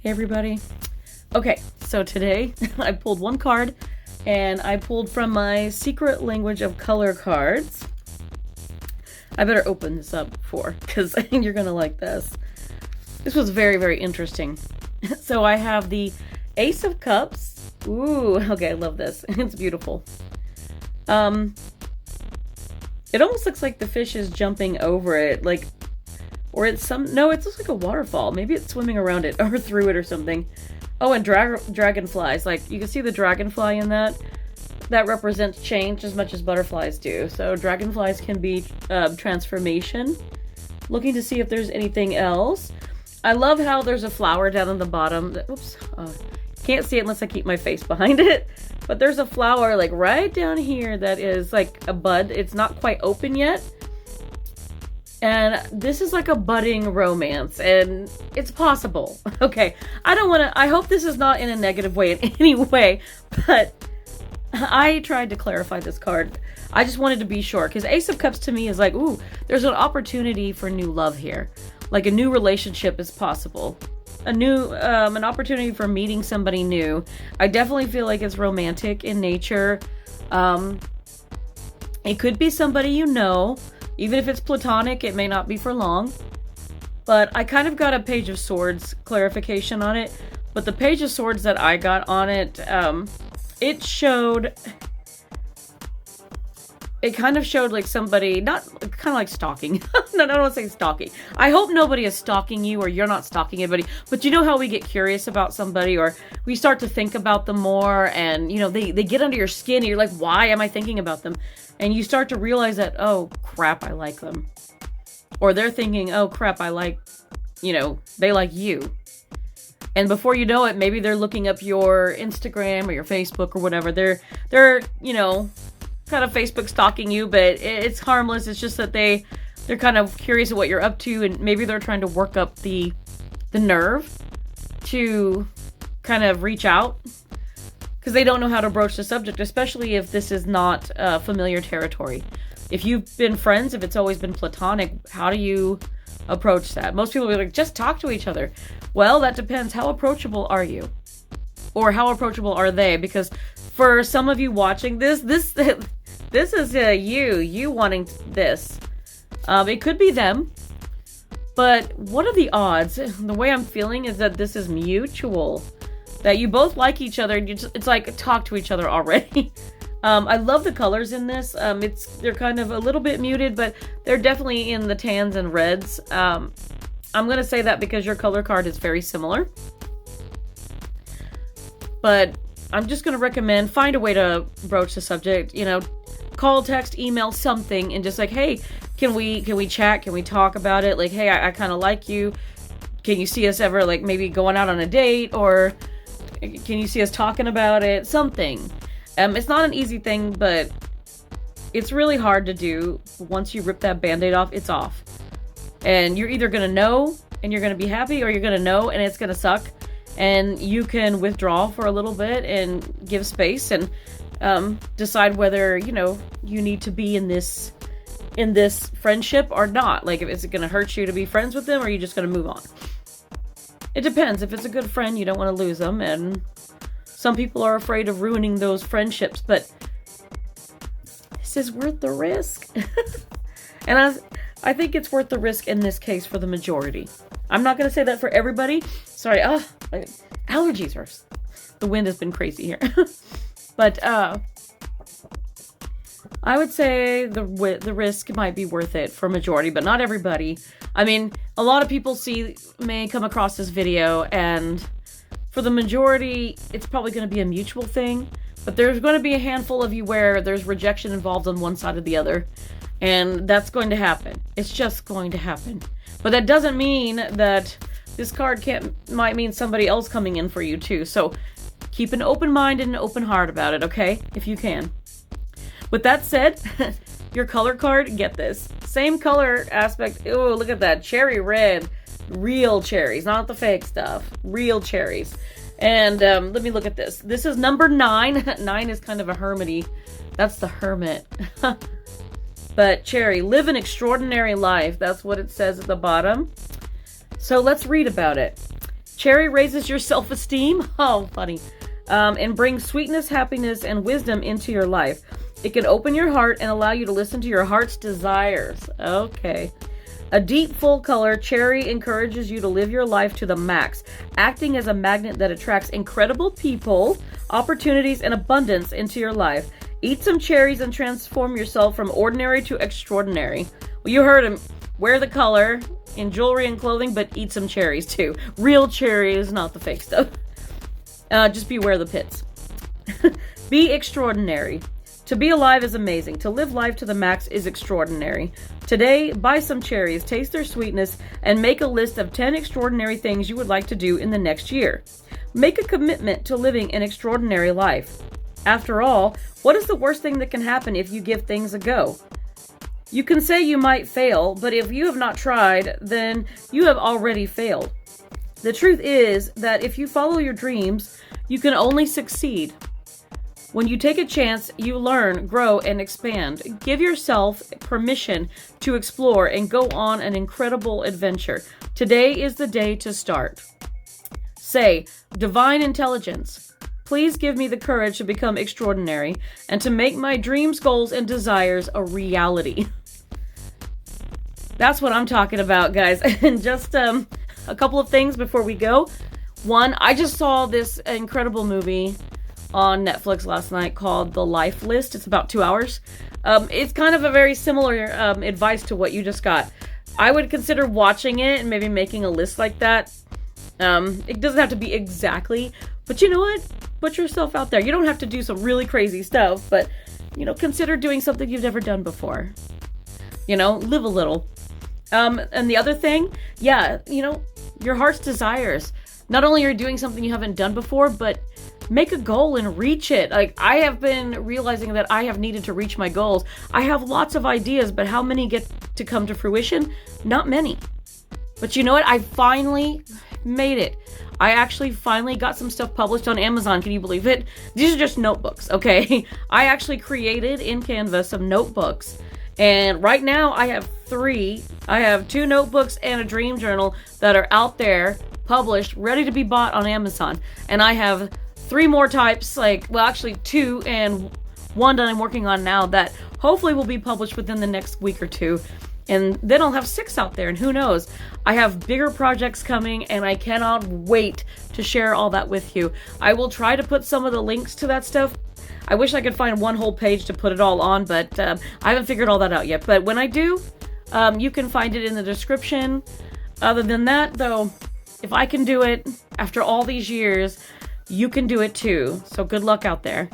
Hey everybody. Okay, so today I pulled one card and I pulled from my Secret Language of Color cards. I better open this up because I think you're gonna like this. This was very, very interesting. So I have the Ace of Cups. Ooh, okay, I love this. It's beautiful. It almost looks like the fish is jumping over it, like, or it's no, it looks like a waterfall. Maybe it's swimming around it or through it or something. Oh, and dragonflies. Like, you can see the dragonfly in that. That represents change as much as butterflies do. So dragonflies can be transformation. Looking to see if there's anything else. I love how there's a flower down on the bottom. Oops. Can't see it unless I keep my face behind it. But there's a flower like right down here that is like a bud. It's not quite open yet. And this is like a budding romance, and it's possible. Okay, I hope this is not in a negative way in any way, but I tried to clarify this card. I just wanted to be sure, because Ace of Cups to me is like, ooh, there's an opportunity for new love here. Like a new relationship is possible. An opportunity for meeting somebody new. I definitely feel like it's romantic in nature. It could be somebody you know. Even if it's platonic, it may not be for long. But I kind of got a Page of Swords clarification on it. But the Page of Swords that I got on it, it kind of showed like somebody, not kind of like stalking. No, I don't want to say stalking. I hope nobody is stalking you or you're not stalking anybody. But you know how we get curious about somebody or we start to think about them more and, you know, they get under your skin and you're like, why am I thinking about them? And you start to realize that, oh, crap, I like them. Or they're thinking, oh, crap, I like, you know, they like you. And before you know it, maybe they're looking up your Instagram or your Facebook or whatever. They're you know, kind of Facebook stalking you, but it's harmless. It's just that they're kind of curious at what you're up to, and maybe they're trying to work up the nerve to kind of reach out. Because they don't know how to broach the subject, especially if this is not familiar territory. If you've been friends, if it's always been platonic, how do you approach that? Most people will be like, just talk to each other. Well, that depends. How approachable are you? Or how approachable are they? Because for some of you watching this is you wanting this. It could be them. But what are the odds? The way I'm feeling is that this is mutual. That you both like each other, and it's like talk to each other already. I love the colors in this. They're kind of a little bit muted, but they're definitely in the tans and reds. I'm gonna say that because your color card is very similar. But I'm just gonna recommend find a way to broach the subject. You know, call, text, email, something, and just like, hey, can we chat? Can we talk about it? Like, hey, I kind of like you. Can you see us ever like maybe going out on a date or can you see us talking about it? Something. It's not an easy thing, but it's really hard to do. Once you rip that band-aid off, it's off. And you're either going to know and you're going to be happy, or you're going to know and it's going to suck. And you can withdraw for a little bit and give space and decide whether, you know, you need to be in this friendship or not. Like, is it going to hurt you to be friends with them, or are you just going to move on? It depends. If it's a good friend, you don't want to lose them, and some people are afraid of ruining those friendships, but this is worth the risk. And I think it's worth the risk in this case for the majority. I'm not going to say that for everybody. Sorry, allergies are... The wind has been crazy here. But I would say the risk might be worth it for majority, but not everybody. I mean, a lot of people may come across this video, and for the majority, it's probably going to be a mutual thing. But there's going to be a handful of you where there's rejection involved on one side or the other. And that's going to happen. It's just going to happen. But that doesn't mean that this card might mean somebody else coming in for you too. So keep an open mind and an open heart about it, okay? If you can. With that said, your color card, get this. Same color aspect. Ooh, look at that. Cherry red. Real cherries, not the fake stuff. Real cherries. And let me look at this. This is number 9. 9 is kind of a hermity. That's the hermit. But cherry, live an extraordinary life. That's what it says at the bottom. So let's read about it. Cherry raises your self-esteem. Oh, funny. And brings sweetness, happiness, and wisdom into your life. It can open your heart and allow you to listen to your heart's desires. Okay. A deep, full color, cherry encourages you to live your life to the max, acting as a magnet that attracts incredible people, opportunities, and abundance into your life. Eat some cherries and transform yourself from ordinary to extraordinary. Well, you heard him. Wear the color in jewelry and clothing, but eat some cherries too. Real cherries, not the fake stuff. Just beware the pits. Be extraordinary. To be alive is amazing. To live life to the max is extraordinary. Today, buy some cherries, taste their sweetness, and make a list of 10 extraordinary things you would like to do in the next year. Make a commitment to living an extraordinary life. After all, what is the worst thing that can happen if you give things a go? You can say you might fail, but if you have not tried, then you have already failed. The truth is that if you follow your dreams, you can only succeed. When you take a chance, you learn, grow, and expand. Give yourself permission to explore and go on an incredible adventure. Today is the day to start. Say, Divine Intelligence, please give me the courage to become extraordinary and to make my dreams, goals, and desires a reality. That's what I'm talking about, guys. And just a couple of things before we go. One, I just saw this incredible movie on Netflix last night called The Life List. It's about 2 hours. It's kind of a very similar advice to what you just got. I would consider watching it and maybe making a list like that. It doesn't have to be exactly, but you know what? Put yourself out there. You don't have to do some really crazy stuff, but, consider doing something you've never done before. Live a little. And the other thing, your heart's desires. Not only are you doing something you haven't done before, but make a goal and reach it. Like, I have been realizing that I have needed to reach my goals. I have lots of ideas, but how many get to come to fruition? Not many. But you know what? I finally made it. I actually finally got some stuff published on Amazon. Can you believe it? These are just notebooks, okay? I actually created in Canva some notebooks. And right now I have 3. I have 2 notebooks and a dream journal that are out there, published, ready to be bought on Amazon. And I have 3 more types, actually 2 and 1 that I'm working on now that hopefully will be published within the next week or 2. And then I'll have 6 out there, and who knows? I have bigger projects coming, and I cannot wait to share all that with you. I will try to put some of the links to that stuff. I wish I could find one whole page to put it all on, but I haven't figured all that out yet. But when I do, you can find it in the description. Other than that, though, if I can do it after all these years, you can do it too. So good luck out there.